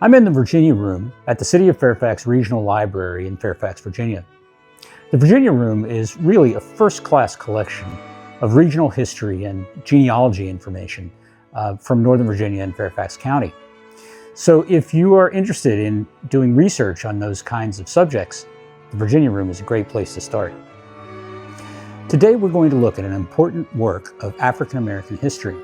I'm in the Virginia Room at the City of Fairfax Regional Library in Fairfax, Virginia. The Virginia Room is really a first-class collection of regional history and genealogy information from Northern Virginia and Fairfax County. So if you are interested in doing research on those kinds of subjects, the Virginia Room is a great place to start. Today we're going to look at an important work of African American history.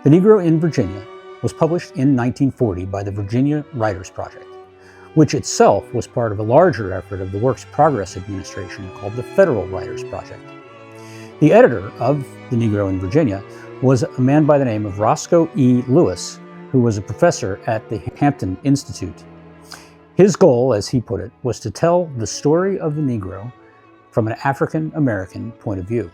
The Negro in Virginia was published in 1940 by the Virginia Writers Project, which itself was part of a larger effort of the Works Progress Administration called the Federal Writers Project. The editor of The Negro in Virginia was a man by the name of Roscoe E. Lewis, who was a professor at the Hampton Institute. His goal, as he put it, was to tell the story of the Negro from an African American point of view.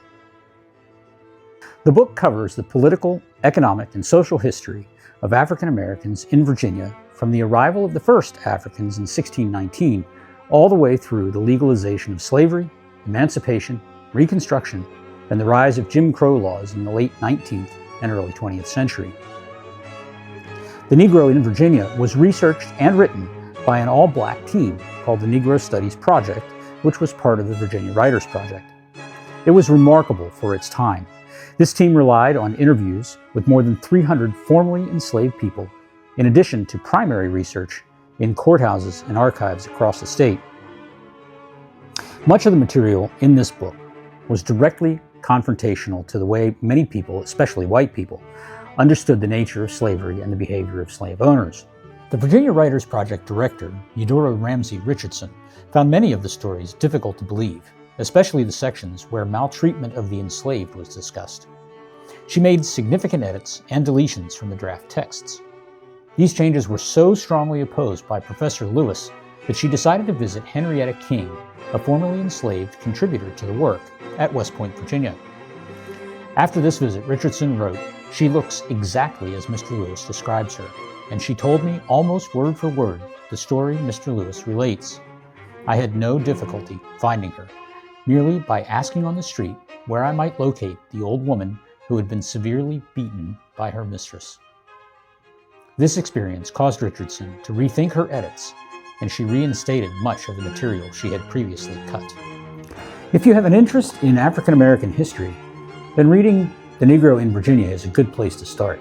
The book covers the political, economic, and social history of African Americans in Virginia from the arrival of the first Africans in 1619 all the way through the legalization of slavery, emancipation, Reconstruction, and the rise of Jim Crow laws in the late 19th and early 20th century. The Negro in Virginia was researched and written by an all-black team called the Negro Studies Project, which was part of the Virginia Writers Project. It was remarkable for its time. This team relied on interviews with more than 300 formerly enslaved people, in addition to primary research in courthouses and archives across the state. Much of the material in this book was directly confrontational to the way many people, especially white people, understood the nature of slavery and the behavior of slave owners. The Virginia Writers Project director, Eudora Ramsey Richardson, found many of the stories difficult to believe, especially the sections where maltreatment of the enslaved was discussed. She made significant edits and deletions from the draft texts. These changes were so strongly opposed by Professor Lewis that she decided to visit Henrietta King, a formerly enslaved contributor to the work, at West Point, Virginia. After this visit, Richardson wrote, "She looks exactly as Mr. Lewis describes her, and she told me almost word for word the story Mr. Lewis relates. I had no difficulty finding her, merely by asking on the street where I might locate the old woman who had been severely beaten by her mistress." This experience caused Richardson to rethink her edits, and she reinstated much of the material she had previously cut. If you have an interest in African American history, then reading The Negro in Virginia is a good place to start.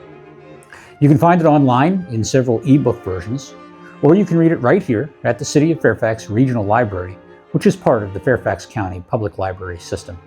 You can find it online in several ebook versions, or you can read it right here at the City of Fairfax Regional Library, which is part of the Fairfax County Public Library System.